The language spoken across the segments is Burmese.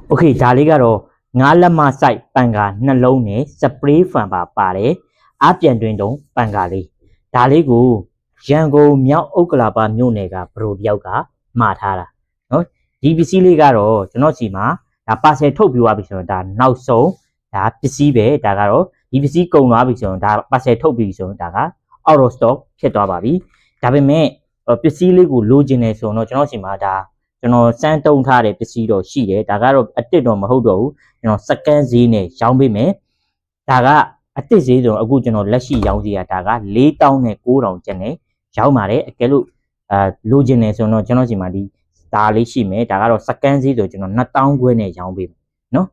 โอเคဒါလေးကတော့ငါးလက်မစိုက်ပန်ကာနှလုံးနဲ့စပရေးဖန်ပါပါတယ်အပြန်တွင်တုံပန်ကာလေးဒါလေးကိုရန်ကုန်မြောက်ဥက္ကလာပမြို့နယ်ကဘရိုတယောက်ကမှာထားတာနော်ဒီပစ္စည်းလေးကတော့ကျွန်တော်စီမှာဒါပါဆယ်ထုတ်ပြီးသွားပြီဆိုတော့ဒါနောက်ဆုံးဒါပစ္စည်းပဲဒါကတော့ဒီပစ္စည်းကုန်သွားပြီဆိုတော့ဒါပါဆယ်ထုတ်ပြီးဆိုတော့ဒါက out of stock ဖြစ်သွားပါပြီဒါပေမဲ့ပစ္စည်းလေးကိုလိုချင်နေဆိုတော့ကျွန်တော်စီမှာဒါကျွန်တော်စမ်းတုံးထားတဲ့ပစ္စည်းတော့ရှိတယ်ဒါကတော့အတစ်တော့မဟုတ်တော့ဘူးကျွန်တော်စကန်ဈေးနဲ့ရောင်းပေးမယ်ဒါကအတစ်ဈေးဆိုတော့အခုကျွန်တော်လက်ရှိရောင်းစီရတာက4000နဲ့9000ကျပ်နဲ့ရောင်းပါတယ်အကယ်လို့လိုချင်နေဆိုတော့ကျွန်တော်စီမှာဒီဒါလေးရှိမယ်ဒါကတော့စကန်ဈေးဆိုကျွန်တော်2000ခွဲနဲ့ရောင်းပေးမယ်နော်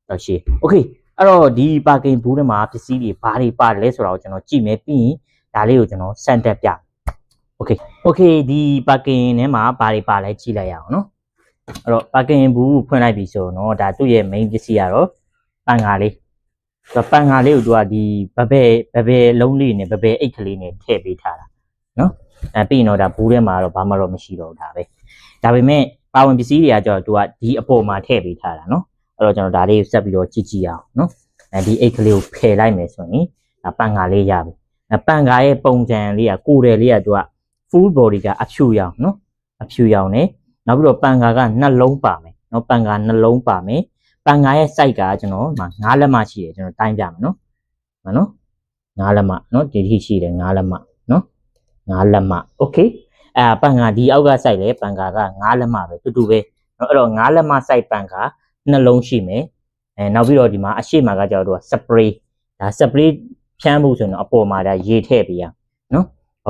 တော့ရှိโอเคအဲ့တော့ဒီပါကင်ဘူးထဲမှာပစ္စည်းတွေဘာတွေပါတယ်လဲဆိုတော့ကျွန်တော်ကြည့်မယ်ပြီးရင်ဒါလေးကိုကျွန်တော်စမ်းတက်ပြโอเคဒီပါကင်ထဲမှာဘာတွေပါလဲကြည့်လိုက်ရအောင်နော်အဲ့တော့ပါကင်ဘူးဖွင့်လိုက်ပြီဆိုတော့ဒါသူ့ရဲ့ main ပစ္စည်းကတော့ပန်ကာလေးပန်ကာလေးကိုသူကဒီဘဘဲလုံးလေးနဲ့ဘဘဲအိတ်ကလေးနဲ့ထည့်ပေးထားတာနော်ပြီးရင်တော့ဒါဘူးထဲမှာတော့ဘာမှတော့မရှိတော့ဘူးဒါပဲဒါပေမဲ့ပါဝင်ပစ္စည်းတွေကကျတော့သူကဒီအပေါ်မှာထည့်ပေးထားတာနော်အဲ့တော့ကျွန်တော်ဒါလေးကိုဆက်ပြီးတော့ကြည့်အောင်နော်ဒီအိတ်ကလေးကိုဖယ်လိုက်မယ်ဆိုရင်ဒါပန်ကာလေးရပြီပန်ကာရဲ့ပုံစံလေးကကိုယ်တယ်လေးကသူကfull body ကအဖြူရောင်နော်အဖြူရောင်နဲ့နောက်ပြီးတော့ပန်ကာကနှလုံးပါမယ်နော်ပန်ကာနှလုံးပါမယ်ပန်ကာရဲ့ size ကကျွန်တော်9လက်မရှိတယ်ကျွန်တော်တိုင်းပြမယ်နော်9လက်မနော်ဒီထိရှိတယ်9လက်မနော်9လက်မ okay ပန်ကာဒီအောက်က size လဲပန်ကာက9လက်မပဲတူတူပဲနော်အဲ့တော့9လက်မ size ပန်ကာနှလုံးရှိမယ်နောက်ပြီးတော့ဒီမှာအရှိမကကြောက်တော့ spray ဒါ spray ဖြန်းဖို့ဆိုရင်အပေါ်မှာဒါရေထည့်ပေးရနော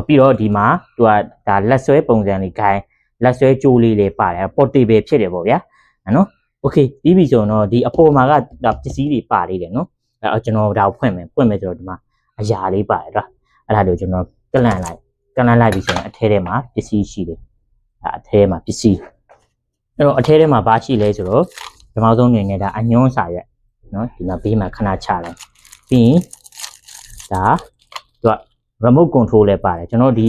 ်ပြီးတော့ဒီမှာသူကဒါလက်ဆွဲပုံစံလေးခိုင်းလက်ဆွဲကြိုးလေးလေးပါတယ် portable ဖြစ်တယ်ပေါ့ဗျာနော်โอเคပြီးပြီဆိုတော့ဒီအပေါ်မှာကဒါပစ္စည်းတွေပါလေးတယ်နော်ကျွန်တော်ဒါကိုဖွင့်မယ်ဆိုတော့ဒီမှာအရာလေးပါတယ်ကွာအဲ့ဒါတွေကိုကျွန်တော်ကလန့်လိုက်ပြီဆိုရင်အထဲထဲမှာပစ္စည်းရှိတယ်အထဲမှာပစ္စည်းအဲ့တော့အထဲထဲမှာဘာရှိလဲဆိုတော့ဒီမောက်ဆုံးနေနေတာအညွှန်းစာရွက်နော်ဒီမှာဘေးမှာခဏချလိုက်ပြီးရင်ဒါသူက remote control လည်းပါတယ်ကျွန်တော်ဒီ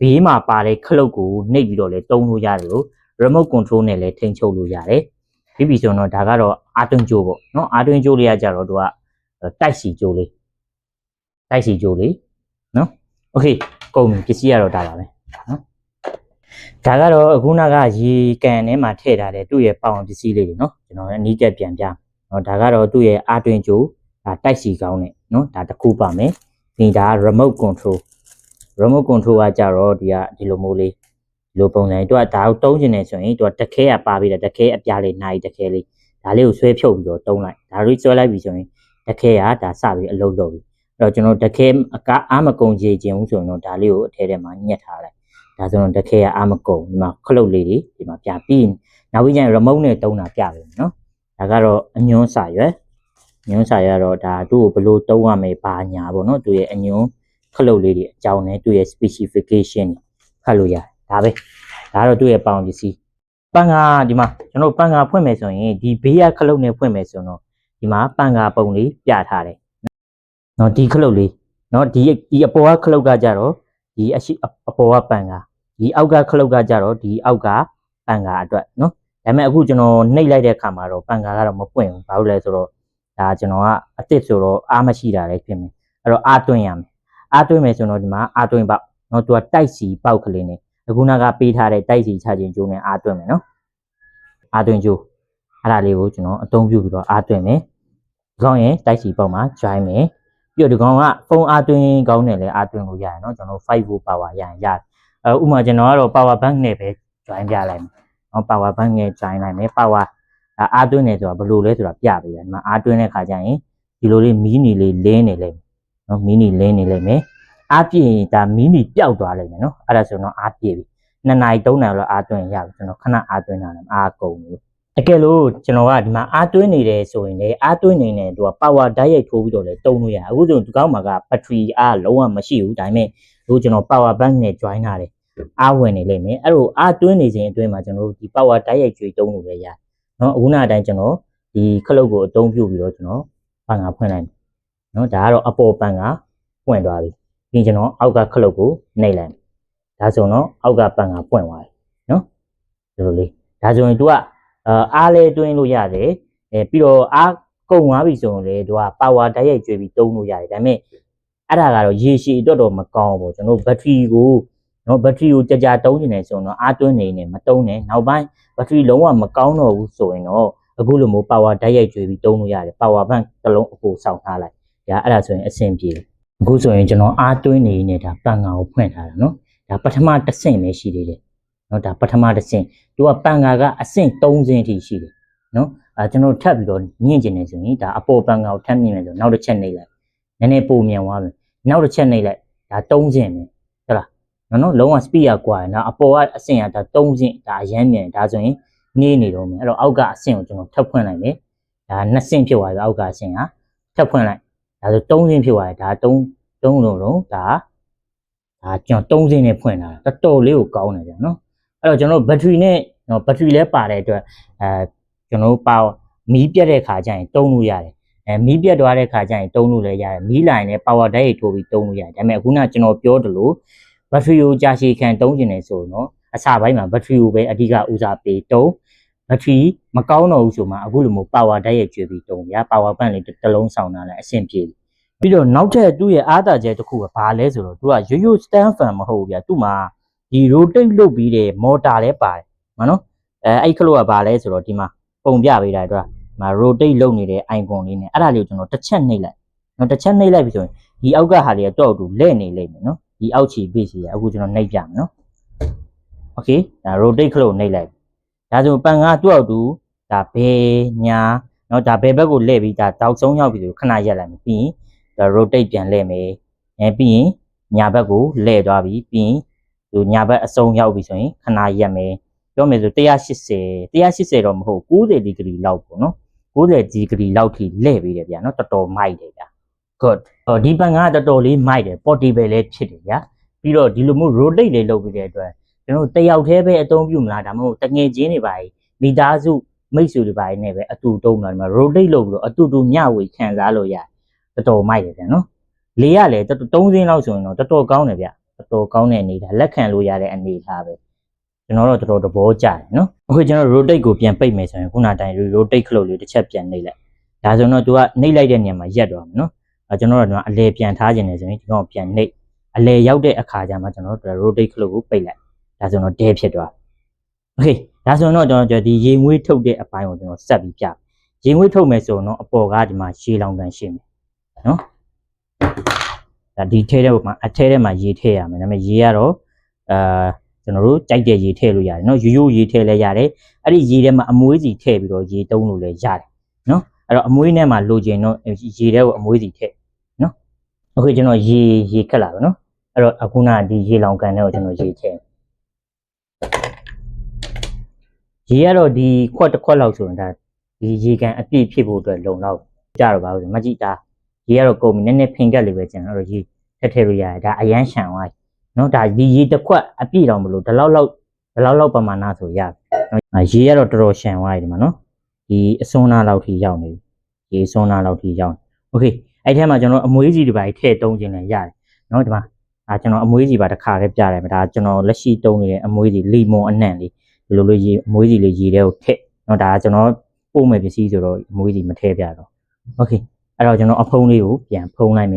ဘေးမှာပါတဲ့ခလုတ်ကိုနှိပ်ပြီးတော့လည်းတုံးလို့ရတယ်လို့ remote control နဲ့လည်းထိန်းချုပ်လို့ရတယ်ပြီးပြီဆိုတော့ဒါကတော့အာတွင်းကြိုးပေါ့နော်အာတွင်းကြိုးလေးကကြတော့သူကတိုက်စီကြိုးလေးနော်โอเคကုန်ပြီပစ္စည်းကတော့ဒါပါပဲနော်ဒါကတော့အခုနကရေကန်ထဲမှာထည့်ထားတဲ့သူ့ရဲ့ပေါင်ပစ္စည်းလေးတွေနော်ကျွန်တော်အနီးကပ်ပြန်ပြနော်ဒါကတော့သူ့ရဲ့အာတွင်းကြိုးဒါတိုက်စီကောင်းနဲ့နော်ဒါတစ်ခုပါမယ်ဒီဒါ remote control ကကြတော့ဒီလိုမျိုးလေးဒီလိုပုံစံသူကဒါကိုတုံးကျင်နေဆိုရင်သူကတခဲကပါပြီးတယ်တခဲအပြားလေးနိုင်တခဲလေးဒါလေးကိုဆွဲဖြုတ်ပြီးတော့တုံးလိုက်ဒါလေးဆွဲလိုက်ပြီဆိုရင်တခဲကဒါစပြီးအလုပ်လုပ်ပြီအဲ့တော့ကျွန်တော်တခဲအားမကုန်ကြခြင်းဘူးဆိုရင်တော့ဒါလေးကိုအထဲထဲမှာညှက်ထားလိုက်ဒါဆိုတော့တခဲကအားမကုန်ဒီမှာခလုတ်လေးတွေဒီမှာပြပြီးနောက်ပြီးကျရင် remote နဲ့တုံးတာပြပြီနော်ဒါကတော့အညွှန်းစာရွက်တော့ဒါသူ့ကိုဘယ်လိုတုံးရမယ်ဘာညာပေါ့နော်သူရဲ့အညွှန်းခလုတ်လေးတွေအကြောင်းနဲ့သူ့ရဲ့ specification ဖတ်လို့ရတယ်ဒါပဲဒါတော့သူ့ရဲ့ပေါင်ပစ္စည်းပန်ကာဒီမှာကျွန်တော်ပန်ကာဖွင့်မယ်ဆိုရင်ဒီဘေးကခလုတ်နဲ့ဖွင့်မယ်ဆိုတော့ဒီမှာပန်ကာပုံလေးပြထားတယ်နော်ဒီခလုတ်လေးနော်ဒီအပေါ်ကခလုတ်ကကြတော့ဒီအပေါ်ကပန်ကာဒီအောက်ကခလုတ်ကကြတော့ဒီအောက်ကပန်ကာအတွက်နော်ဒါပေမဲ့အခုကျွန်တော်နှိပ်လိုက်တဲ့အခါမှာတော့ပန်ကာကတော့မပွင့်ဘူးဘာလို့လဲဆိုတော့ဒါကျွန်တော်ကအစ်စ်ဆိုတော့အားမရှိတာလည်းဖြစ်မယ်အဲ့တော့အားသွင်းရမယ်အားသွင်းမယ်ဆိုတော့ဒီမှာအားသွင်းပေါက်နော်သူကတိုက်စီပေါက်ကလေးနဲ့အခုနကပေးထားတဲ့တိုက်စီချခြင်းကျိုးနဲ့အားသွင်းမယ်နော်အားသွင်းကျိုးအဲ့ဒါလေးကိုကျွန်တော်အသုံးပြုပြီးတော့အားသွင်းမယ်ဒီကောင်ရဲ့တိုက်စီပေါက်မှာ join မယ်ပြီးတော့ဒီကောင်ကဖုန်းအားသွင်းကောင်းနဲ့လည်းအားသွင်းလို့ရတယ်နော်ကျွန်တော်5 volt power ရရင်ရတယ်ဥပမာကျွန်တော်ကတော့ power bank နဲ့ပဲ join ပြလိုက်မယ်နော် power bank နဲ့ join လိုက်မယ် power အားသွင်းနေဆိုတာဘယ်လိုလဲဆိုတာပြပေးတယ်ဒီမှာအားသွင်းတဲ့ခါကျရင်ဒီလိုလေးမီနီလေးလင်းနေလိမ့်မယ်နော်မီနီလင်းနေလိမ့်မယ်အားပြည့်ရင်ဒါမီနီပျောက်သွားလိမ့်မယ်နော်အဲ့ဒါဆိုတော့အားပြည့်ပြီ2နာရီ3နာရီလောက်အားသွင်းရပြီကျွန်တော်ခဏအားသွင်းတာလည်းအားကုန်ပြီအကယ်လို့ကျွန်တော်ကဒီမှာအားသွင်းနေတယ်ဆိုရင်လည်းအားသွင်းနေတဲ့သူက power ဓာတ်ရိုက်ထိုးပြီးတော့လည်းတုံးလို့ရတယ်အခုဆိုဒီကောင်းမှာက battery အားလုံးဝမရှိဘူးဒါပေမဲ့တို့ကျွန်တော် power bank နဲ့ join ထားတယ်အားဝင်နေလိမ့်မယ်အဲ့လိုအားသွင်းနေခြင်းအတွင်းမှာကျွန်တော်တို့ဒီ power ဓာတ်ရိုက်ကြွေတုံးလို့လည်းရတယ်နော်အခုနအတိုင်းကျွန်တော်ဒီခလုတ်ကိုအသုံးပြုပြီးတော့ကျွန်တော်ပန်ကာဖွင့်လိုက်မယ်နော်ဒါကတော့အပေါ်ပန်ကာပွင့်သွားပြီပြီးကျွန်တော်အောက်ကခလုတ်ကိုနှိပ်လိုက်ဒါဆိုတော့အောက်ကပန်ကာပွင့်သွားပြီနော်ဒီလိုလေးဒါဆိုရင် तू ကအားလဲတွင်းလို့ရတယ် ပြီးတော့အားကုန်သွားပြီဆိုရင်လေသူက power ဓာတ်ရိုက်ကျွေးပြီးတုံးလို့ရတယ်ဒါပေမဲ့အဲ့ဒါကတော့ရေရှည်အတွက်တော့မကောင်းဘူးကျွန်တော်ဘက်ထရီကိုနော်ဘက်ထရီကိုကြာတုံးနေတယ်ဆိုတော့အားသွင်းနေနေမတုံးနဲ့နောက်ပိုင်းဘက်ထရီလုံးဝမကောင်းတော့ဘူးဆိုရင်တော့အခုလိုမျိုး power ဓာတ်ရိုက်ကျွေးပြီးတုံးလို့ရတယ် power bank တစ်လုံးအပိုဆောက်ထားလိုက်ဒါအဲ့ဒါဆိုရင်အဆင်ပြေတယ်အခုဆိုရင်ကျွန်တော်အားသွင်းနေနေတာပန်ကာကိုဖွင့်ထားတာနော်ဒါပထမတစ်ဆင့်ပဲရှိသေးတယ်နော်ဒါပထမတစ်ဆင့်သူကပန်ကာကအဆင့်3ဆင့်အထိရှိတယ်နော်ကျွန်တော်ထပ်ပြီးတော့ညှင့်ကျင်နေဆိုရင်ဒါအပေါ်ပန်ကာကိုထပ်မြင့်မယ်ဆိုနောက်တစ်ချက်နှိပ်လိုက်နည်းနည်းပုံမြန်သွားမယ်နောက်တစ်ချက်နှိပ်လိုက်ဒါ3ဆင့်ပဲဟုတ်လားနော်လုံးဝ speed ကွာနော်အပေါ်ကအဆင့်ကဒါ3ဆင့်ဒါအရမ်းမြန်ဒါဆိုရင်နေတော့မယ်အဲ့တော့အောက်ကအဆင့်ကိုကျွန်တော်ထပ်ဖွင့်လိုက်မယ်ဒါ2ဆင့်ဖြစ်သွားပြီအောက်ကအဆင့်ကထပ်ဖွင့်လိုက်ဒါဆို3ဆင့်ဖြစ်သွားတယ်ဒါ3လုံးဒါကျွန်တော်3ဆင့်နဲ့ဖွင့်လာတာတော်တော်လေးကိုကောင်းတယ်ဗျာနော်အဲ့တော့ကျွန်တော်ဘက်ထရီနဲ့နော်ဘက်ထရီလည်းပါတဲ့အတွက်ကျွန်တော်ပါမီးပြတ်တဲ့ခါကျရင်တုံးလို့ရတယ်မီးပြတ်သွားတဲ့ခါကျရင်တုံးလို့လည်းရတယ်မီးလိုင်းနဲ့ power ဓာတ်ရိုက်ထိုးပြီးတုံးလို့ရတယ်ဒါပေမဲ့အခုနကျွန်တော်ပြောသလိုဘက်ထရီကိုကြာရှည်ခံတုံးကျင်နေဆိုတော့အစပိုင်းမှာဘက်ထရီကိုပဲအဓိကဦးစားပေးတုံးဘက်ထရီမကောင်းတော့ဘူးဆိုမှအခုလိုမျိုး power ဓာတ်ရိုက်ကျွေးပြီးတုံးဗျာ power bank လေးတစ်လုံးဆောင်လာလိုက်အဆင်ပြေပြီးတော့နောက်ထပ်သူ့ရဲ့အားသာချက်တစ်ခုကဘာလဲဆိုတော့သူကရိုး stand fan မဟုတ်ဘူးဗျာသူ့မှာဒီ rotate လုပ်ပြီးတဲ့ motor လည်းပါတယ်နော်အဲ့ခလို့ကဘာလဲဆိုတော့ဒီမှာပုံပြပေးတာအတွက်rotate လုပ်နေတဲ့ icon လေးနဲ့အဲ့ဒါလေးကိုကျွန်တော်တစ်ချက်နှိပ်လိုက်နော်တစ်ချက်နှိပ်လိုက်ပြီဆိုရင်ဒီအောက်ကဟာလေးကတော့တူလဲ့နေလိမ့်မယ်နော်ဒီအောက်ခြေ base ကြီးအခုကျွန်တော်နှိပ်ပြမယ်နော် okay ဒါ rotate ခလို့နှိပ်လိုက်ဒါဆိုပန်ကားသူ့အောက်တူဒါဘယ်ညာနော်ဒါဘယ်ဘက်ကိုလှည့်ပြီးဒါတောက်ဆုံးရောက်ပြီဆိုခဏရက်လိုက်မယ်ပြီးရင်ဒါ rotate ပြန်လှည့်မယ်ပြီးရင်ညာဘက်ကိုလှည့်သွားပြီပြီးရင်သူညာဘက်အစုံရောက်ပြီဆိုရင်ခဏရက်မယ်ပြောမယ်ဆို180တော့မဟုတ်90ဒီဂရီလောက်ပေါ့နော်90ဒီဂရီလောက်ထိလှည့်ပေးတယ်ဗျာနော်တော်တော်မိုက်တယ်ဗျာ good ဒီပန်ကတော်တော်လေးမိုက်တယ် portable လည်းဖြစ်တယ်ဗျာပြီးတော့ဒီလိုမျိုး rotate လေးလုပ်ပြီးတဲ့အတွက်ကျွန်တော်တယောက်တည်းပဲအသုံးပြုမလားဒါမှမဟုတ်တငယ်ချင်းတွေပါမိသားစုမိတ်ဆွေတွေပါနဲ့ပဲအတူတုံးလာဒီမှာ rotate လုပ်ပြီးတော့အတူတူမျှဝေခံစားလို့ရတယ်တော်တော်မိုက်တယ်ဗျာနော်လေရလည်း3စင်းလောက်ဆိုရင်တော့တော်တော်ကောင်းတယ်ဗျတော်တော်ကောင်းတဲ့အနေထားလက်ခံလို့ရတဲ့အနေထားပဲကျွန်တော်တို့တော်တော်သဘောကျတယ်နော်အခုကျွန်တော် rotate ကိုပြန်ပိတ်မယ်ဆိုရင်ခုနတိုင်း rotate ခလို့လေးတစ်ချက်ပြန်နှိပ်လိုက်ဒါဆိုတော့ तू ကနှိပ်လိုက်တဲ့နေရာမှာရက်သွားမယ်နော်ကျွန်တော်တို့ကအလဲပြန်ထားခြင်းနေဆိုရင်ဒီကောင်ပြန်နှိပ်အလဲရောက်တဲ့အခါကျမှကျွန်တော်တို့ rotate ခလို့ကိုပိတ်လိုက်ဒါဆိုတော့ဒဲဖြစ်သွားโอเคဒါဆိုတော့ကျွန်တော်ဒီရေငွေးထုတ်တဲ့အပိုင်းကိုကျွန်တော်ဆက်ပြီးပြရေငွေးထုတ်မယ်ဆိုတော့အပေါ်ကဒီမှာရေလောင်ကန်ရှိမယ်နော်ဒါဒီထဲတဲ့မှာအထဲထဲမှာရေထည့်ရမယ်ဒါပေမဲ့ရေကတော့ကျွန်တော်တို့ကြိုက်တဲ့ရေထည့်လို့ရတယ်နော်ရိုးရေထည့်လည်းရတယ်အဲ့ဒီရေထဲမှာအမွှေးစီထည့်ပြီးတော့ရေတုံးလို့လည်းရတယ်နော်အဲ့တော့အမွှေးထဲမှာလိုချင်တော့ရေထဲကိုအမွှေးစီထည့်နော်โอเคကျွန်တော်ရေခက်လာပြီနော်အဲ့တော့အခုနဒီရေလောင်ကန်တွေကိုကျွန်တော်ရေထည့်ရေကတော့ဒီခွက်တစ်ခွက်လောက်ဆိုရင်ဒါဒီရေကန်အပြည့်ဖြစ်ဖို့အတွက်လုံလောက်ကြတော့ပါဘူးမကြည့်တာရေကတော့ကုန်ပြီနည်းနည်းဖင်ကက်လေးပဲကျန်တော့ရေထည့်လို့ရတယ်ဒါအရန်ရှံသွားနော်ဒါဒီရေတစ်ခွက်အပြည့်တော့မလို့ဒီလောက်ပမာဏဆိုရတယ်ရေကတော့တော်တော်ရှံသွားပြီဒီမှာနော်ဒီအစွန်းနာလောက်ထိရောက်နေပြီရေစွန်းနာလောက်ထိရောက်โอเคအဲ့ထဲမှာကျွန်တော်အမွှေးစီတွေပါထည့်တုံးခြင်းလည်းရတယ်နော်ဒီမှာကျွန်တော်အမွှေးစီပါတစ်ခါလေးပြတယ်ဒါကျွန်တော်လက်ရှိတုံးနေတဲ့အမွှေးစီလီမွန်အနံ့လေးဒီလိုလိုရေအမွှေးစီလေးရေထဲကိုထည့်နော်ဒါကျွန်တော်ပို့မယ်ပစ္စည်းဆိုတော့အမွှေးစီမထည့်ပြတော့โอเคအဲ့တော့ကျွန်တော်အဖုံးလေးကိုပြန်ဖုံးလိုက်မ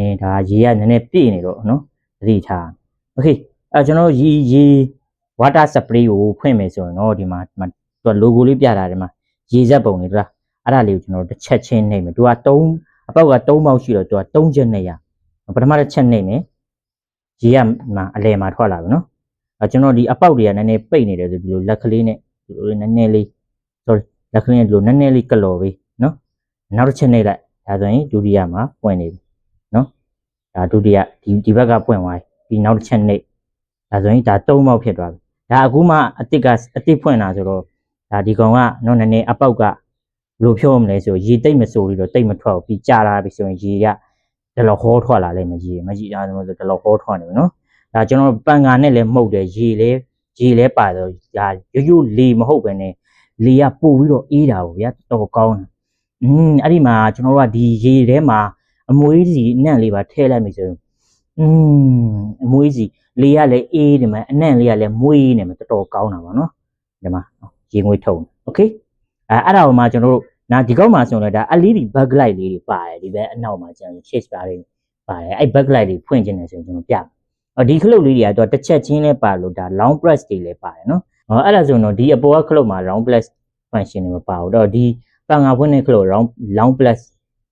ယ်ဒါရေကနည်းနည်းပြည့်နေတော့နော်သတိထားโอเคအဲ့ကျွန်တော်ရေ water spray ကိုဖွင့်မယ်ဆိုရင်တော့ဒီမှာသူက logo လေးပြထားတယ်မှာရေစက်ပုံလေးတို့လားအဲ့ဒါလေးကိုကျွန်တော်တစ်ချက်ချင်းနှိပ်မယ်သူက3အပေါက်က3ပေါက်ရှိတော့သူက3ချက်နှိပ်ရပထမတစ်ချက်နှိပ်မယ်ရေကမှာအလယ်မှာထွက်လာပြီနော်ကျွန်တော်ဒီအပေါက်တွေကနည်းနည်းပိတ်နေတယ်ဆိုဒီလိုလက်ကလေးနဲ့ဒီလိုနည်းနည်းလေး sorry လက်ကလေးနဲ့ဒီလိုနည်းနည်းလေးကလော်ပေးနော်နောက်တစ်ချက်နှိပ်လိုက်ဒါဆိုရင်ဒုတိယမှာပွင့်နေပြီနော်ဒါဒုတိယဒီဘက်ကပွင့်သွားပြီနောက်တစ်ချက်နှိပ်ဒါဆိုရင်ဒါ3ပေါက်ဖြစ်သွားပြီဒါအခုမှအစ်ဖွင့်လာဆိုတော့ဒါဒီကောင်ကနော်နည်းနည်းအပေါက်ကဘယ်လိုဖြုတ်မလဲဆိုရေတိတ်မဆိုပြီးတော့တိတ်မထွက်ဘူးပြီးကြာလာပြီဆိုရင်ရေကဒီလိုဟောထွက်လာလိမ့်မယ်ရေမကြည့်အားဆိုဒီလိုဟောထွက်နေပြီနော်ဒါကျွန်တော်ပန်ကာနဲ့လည်းမှုတ်တယ်ရေလဲပါတော့ဒါရိုးလေမဟုတ်ပဲနဲ့လေကပို့ပြီးတော့အေးတာပေါ့ဗျာတော်ကောင်းတယ်အဲ့ဒီမှာကျွန်တော်ကဒီရေထဲမှာအမွှေးစီအနံ့လေးပါထည့်လိုက်ပြီဆိုရင်အမွှေးစီလေကလည်းအေးနေမှာအနံ့လေးကလည်းမွေးနေမှာတော်ကောင်းတာပါနော်ဒီမှာရေငွေထုံโอเค အဲ့ဒါကိုမှကျွန်တော်တို့ဒီကောက်မှာဆိုရင်ဒါ LED backlight လေးတွေပါတယ်ဒီဘက်အနောက်မှာကျွန်တော် shade bar တွေပါတယ်အဲ့ backlight တွေဖွင့်ခြင်းနေဆိုရင်ကျွန်တော်ပြဒီခလုတ်လေးတွေကတစ်ချက်ချင်းလဲပါလို့ဒါ long press တွေလည်းပါတယ်နော်အဲ့ဒါဆိုရင်တော့ဒီအပေါ်ကခလုတ်မှာ long press function တွေမပါဘူးတော့ဒီပန်ငါဖွင့်တဲ့ခလုတ်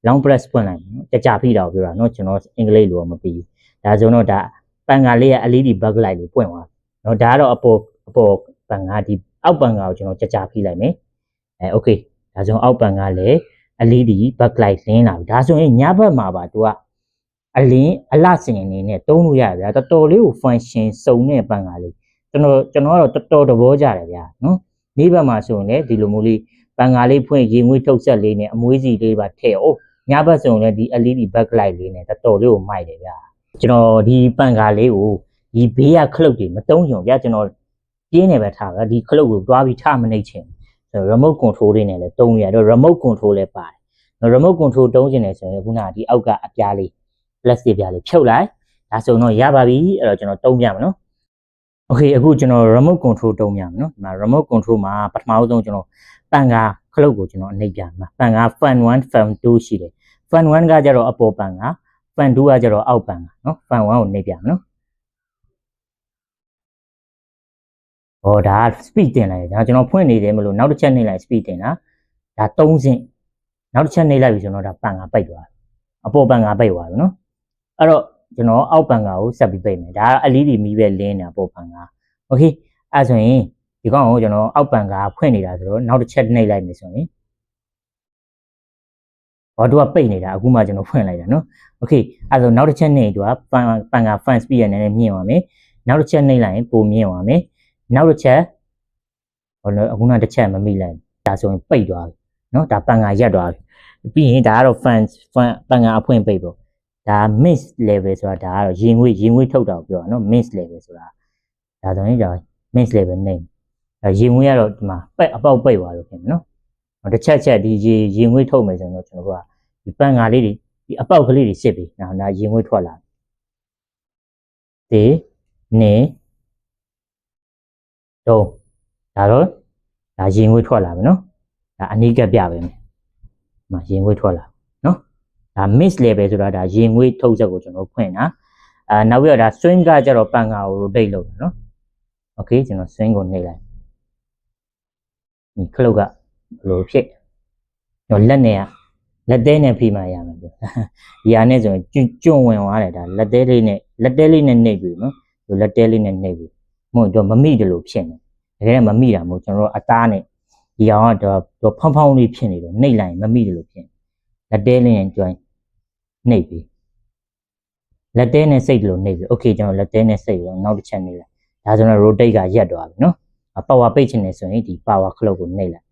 long press ဖွင့်လိုက်နော်ကြဖိတာကိုပြောတာနော်ကျွန်တော်အင်္ဂလိပ်လိုမပြီးဘူးဒါဆိုတော့ဒါပန်ငါလေးက LED backlight တွေပွင့်သွားနော်ဒါကတော့အပေါ်ပန်ငါဒီအောက်ပန်ငါကိုကျွန်တော်ကြဖိလိုက်မယ်โอเคဒါဆိုအောက်ပန်ကလည်း LED backlight လင်းလာပြီဒါဆိုရင်ညဘက်မှာပါသူကအလင်းအလှစင်အနေနဲ့တုံးလို့ရတယ်ဗျာတော်တော်လေးကို function စုံတဲ့ပန်ကလေးကျွန်တော်ကတော့တော်သဘောကျတယ်ဗျာနော်နေ့ဘက်မှာဆိုရင်လည်းဒီလိုမျိုးလေးပန်ကလေးဖွင့်ရေငွေးထုတ်ဆက်လေးနဲ့အမွေးစီလေးပါထည့်အောင်ညဘက်ဆိုရင်လည်းဒီ LED backlight လေးနဲ့တော်တော်လေးကိုမိုက်တယ်ဗျာကျွန်တော်ဒီပန်ကလေးကိုဒီဘေးကခလုတ်တွေမတုံးချင်ဗျာကျွန်တော်ပြင်းနေပဲထားဗျာဒီခလုတ်ကိုတွားပြီးထမနှိပ်ချင်remote control တွေနဲ့လည်းတုံးရတော့ remote control လည်းပါတယ်နော် remote control တုံးခြင်းနေဆိုရင်ခုနကဒီအောက်ကအပြားလေး plastic ပြားလေးဖြုတ်လိုက်ဒါဆိုတော့ရပါပြီအဲ့တော့ကျွန်တော်တုံးပြမယ်နော် okay အခုကျွန်တော် remote control တုံးပြမယ်နော်ဒီမှာ remote control မှာပထမဆုံးကျွန်တော်ပန်ကာခလုတ်ကိုကျွန်တော်နှိပ်ပြမှာပန်ကာ fan 1 fan 2ရှိတယ် fan 1ကကျတော့အပေါ်ပန်ကာ fan 2ကကျတော့အောက်ပန်ကာနော် fan 1ကိုနှိပ်ပြမယ်နော်ဒါ speed တင်လိုက်ကျွန်တော်ဖွင့်နေတယ်မလို့နောက်တစ်ချက်နှိပ်လိုက် speed တင်တာဒါ3ဆင့်နောက်တစ်ချက်နှိပ်လိုက်ပြီကျွန်တော်ဒါပန်ကပိတ်သွားအပေါ်ပန်ကပိတ်သွားပြီနော်အဲ့တော့ကျွန်တော်အောက်ပန်ကကိုဆက်ပြီးပိတ်မယ်ဒါက LED မီးပဲလင်းနေတာပေါ်ပန်ကโอเคအဲ့ဆိုရင်ဒီကောင်ကိုကျွန်တော်အောက်ပန်ကဖွင့်နေတာဆိုတော့နောက်တစ်ချက်နှိပ်လိုက်မယ်ဆိုရင်သူကပိတ်နေတာအခုမှကျွန်တော်ဖွင့်လိုက်တာနော်โอเคအဲ့ဆိုနောက်တစ်ချက်နှိပ်သူကပန်က fan speed နဲ့နည်းနည်းမြင့်သွားမယ်နောက်တစ်ချက်နှိပ်လိုက်ရင်ပိုမြင့်သွားမယ်နောက်တစ်ချက်အခုနတစ်ချက်မမိလိုက်ဒါဆိုရင်ပိတ်သွားပြီနော်ဒါပန်ကရက်သွားပြီပြီးရင်ဒါကတော့ fan ပန်ကအဖွင့်ပိတ်ပေါ့ဒါ mix level ဆိုတာဒါကတော့ရင်ငွေထုတ်တာကိုပြောတာနော် mix level ဆိုတာဒါဆိုရင်ဒါ mix level နေရင်ငွေကတော့ဒီမှာအပေါက်ပိတ်သွားလို့ဖြစ်မယ်နော်တစ်ချက်ဒီရင်ငွေထုတ်မယ်ဆိုတော့ကျွန်တော်တို့ကဒီပန်ကလေးတွေဒီအပေါက်ကလေးတွေစစ်ပြီဒါရင်ငွေထွက်လာတယ်နေတော့ဒါရင်ငွေထွက်လာပြီနော်ဒါအနိကပြပဲမှာရင်ငွေထွက်လာနော်ဒါ mix level ဆိုတာဒါရင်ငွေထုတ်ချက်ကိုကျွန်တော်ဖွင့်တာနောက်ပြီးတော့ဒါ swing ကကျတော့ပန်ကာကို rotate လုပ်တာနော် okay ကျွန်တော် swing ကိုနှိပ်လိုက်ဒီခလုတ်ကဘယ်လိုဖြစ်တော့လက်သေးနဲ့ဖိမှရမယ်ပြောဒီအားနဲ့ဆိုရင်ကျွန့်ဝင်သွားတယ်ဒါလက်သေးလေးနဲ့နှိပ်ပြီနော်ဒီလက်သေးလေးနဲ့နှိပ်ပြီမဟုတ်တော့မမိတယ်လို့ဖြစ်နေတကယ်မမိတာမဟုတ်ကျွန်တော်တို့အသားနဲ့ဒီအောင်ကတော့ဖောင်းလေးဖြစ်နေတော့နှိပ်လိုက်ရင်မမိတယ်လို့ဖြစ်လက်သေးလေးနဲ့ကျွမ်းနှိပ်ပြီလက်သေးနဲ့စိတ်လို့နှိပ်ပြီ okay ကျွန်တော်လက်သေးနဲ့စိတ်လို့နောက်တစ်ချက်နှိပ်လိုက်ဒါဆိုတော့ rotate ကရက်သွားပြီနော် power ပိတ်ချင်နေဆိုရင်ဒီ power ခလုတ်ကိုနှိပ်လိုက်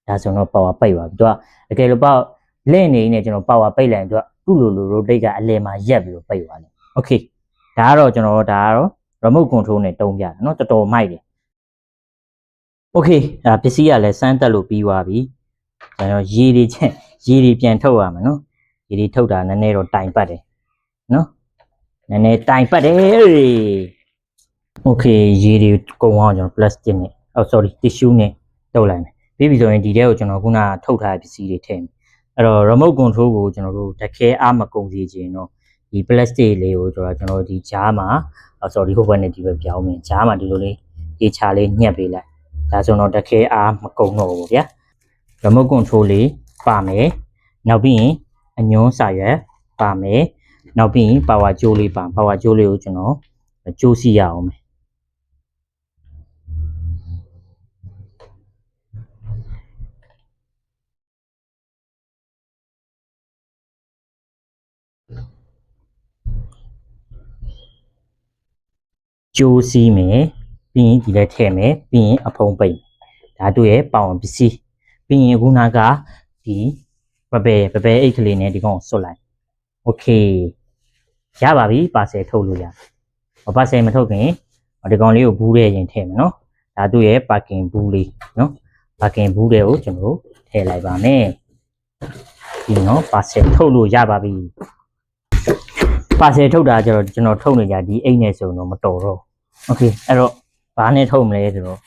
ဒါဆိုတော့ power ပိတ်သွားပြီသူကတကယ်လို့ပေါ့လက်နေနေကျွန်တော် power ပိတ်လိုက်ရင်သူကလို rotate ကအလယ်မှာရက်ပြီးတော့ပိတ်သွားတယ် okay ဒါကတော့ကျွန်တော်ဒါကတော့ remote control နဲ့တုံးပြတယ်နော်တော်တော်မိုက်တယ်โอเคပစ္စည်းကလည်းစမ်းတက်လို့ပြီးသွားပြီကျွန်တော်ရေတွေပြန်ထုတ်ရမှာနော်ရေတွေထုတ်တာနည်းနည်းတော့တိုင်ပတ်တယ်နော်နည်းနည်းတိုင်ပတ်တယ်โอเคရေတွေကုန်အောင်ကျွန်တော် plastic နဲ့sorry tissue နဲ့တုပ်လိုက်မယ်ပြီးပြီဆိုရင်ဒီထဲကိုကျွန်တော်ခုနထုတ်ထားတဲ့ပစ္စည်းတွေထည့်မယ်အဲ့တော့ remote control ကိုကျွန်တော်တို့တခဲအားမကုန်စေချင်တော့ဒီ plastic လေးကိုကျွန်တော်ဒီကြားမှာsorry ဟိုဘက်နဲ့ဒီဘက်ပြောင်းမယ်ကြားမှာဒီလိုလေးကြေချာလေးညှက်ပေးလိုက်ဒါဆိုတော့တခဲအားမကုန်တော့ဘူးဗျာ remote control လေးပါမယ်နောက်ပြီးရင်အညွှန်းစာရွက်ပါမယ်နောက်ပြီးရင် power ကြိုးလေးပါ power ကြိုးလေးကိုကျွန်တော်ကြိုးစီရအောင်မယ်ကြိုးစီမယ်ပြီးရင်ဒီလည်းထည့်မယ်ပြီးရင်အဖုံးပိတ်ဒါတို့ရဲ့ပေါင်ပစ္စည်းပြီးရင်ခုနကဒီပပဲအိတ်ကလေးနဲ့ဒီကောင်ဆွတ်လိုက်โอเคရပါပြီပါဆယ်ထုတ်လို့ရပါဆယ်မထုတ်ခင်ဒီကောင်လေးကိုဘူးတဲ့ရင်ထည့်မယ်နော်ဒါတို့ရဲ့ parking ဘူးလေးနော် parking ဘူးတွေကိုကျွန်တော်ထည့်လိုက်ပါမယ်ဒီနော်ပါဆယ်ထုတ်လို့ရပါပြီပါဆယ်ထုတ်တာကျတော့ကျွန်တော်ထုတ်နေကြဒီအိတ်နဲ့ဆိုတော့မတော်တော့โอเคအဲ့တော့ဘာနဲ့ထုတ်မလဲဆိုတော့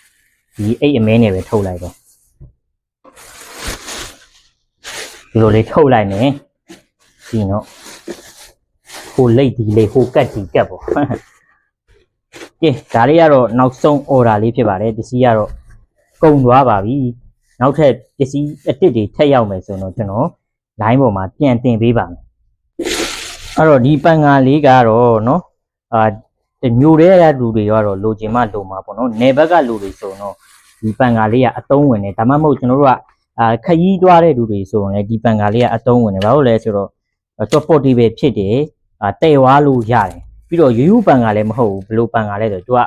ဒီအိတ်အမဲနဲ့ပဲထုတ်လိုက်တော့ လိုလေးထုတ်လိုက်မယ်ဒီနော်ဟိုလိတ်ဒီလိတ်ဟိုကတ်ဒီကတ်ပေါ့ကဲဒါလေးကတော့နောက်ဆုံး order လေးဖြစ်ပါတယ်ပစ္စည်းကတော့ကုန်သွားပါပြီနောက်ထပ်ပစ္စည်းအစ်စ်တွေထပ်ရောက်မယ်ဆိုတော့ကျွန်တော် line ပေါ်မှာပြန်တင်ပေးပါမယ်အဲ့တော့ဒီပန်ကာလေးကတော့နော်မျိုးရဲရလူတွေကတော့လိုချင်မှလိုမှာပေါ့နော်နယ်ဘက်ကလူတွေဆိုတော့ဒီပန်ကာလေးကအသုံးဝင်တယ်ဒါမှမဟုတ်ကျွန်တော်တို့ကခရီးသွားတဲ့လူတွေဆိုရင်လည်းဒီပန်ကာလေးကအသုံးဝင်တယ်ဘာလို့လဲဆိုတော့တော့ portable ဖြစ်တယ်တဲဝါလို့ရတယ်ပြီးတော့ရိုးရိုးပန်ကာလည်းမဟုတ်ဘူးဘလို့ပန်ကာလဲဆိုတော့သူက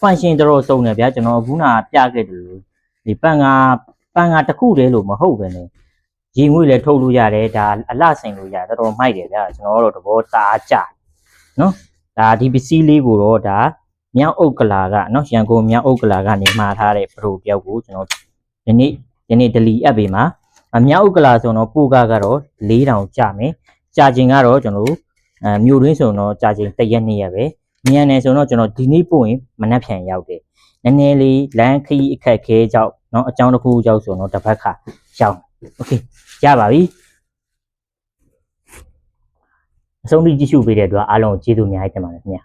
function တော်တော်စုံတယ်ဗျာကျွန်တော်အခုနပြခဲ့တယ်လို့ဒီပန်ကာတစ်ခုတည်းလို့မဟုတ်ပဲねရေငွေလည်းထုတ်လို့ရတယ်ဒါအလှဆင်လို့ရတယ်တော်တော်မိုက်တယ်ဗျာကျွန်တော်တို့သဘောသားကြနော်ဒါဒီပစ္စည်းလေးကိုတော့ဒါမြောက်ဥက္ကလာကနော်ရန်ကုန်မြောက်ဥက္ကလာကနေမှာထားတဲ့ပရိုတယောက်ကိုကျွန်တော်ဒီနေ့ဒလီအပ်ပေးမှာမြောက်ဥက္ကလာဆိုတော့ပို့ကတော့4000ကျမယ်ကြာချိန်ကတော့ကျွန်တော်မြို့တွင်းဆိုတော့ကြာချိန်1ရက်2ရက်ပဲမြန်နေဆိုတော့ကျွန်တော်ဒီနေ့ပို့ရင်မနှက်ဖြန်ရောက်တယ်နည်းနည်းလေးလမ်းခရီးအခက်ခဲကြောင့်เนาะအကြောင်းတစ်ခုကြောင့်ဆိုတော့တစ်ပတ်ခါရောက်โอเคရပါပြီအဆုံးထိကြည့်ရှုပေးတဲ့အတွက်အားလုံးကျေးဇူးအများကြီးတင်ပါတယ်ခင်ဗျာ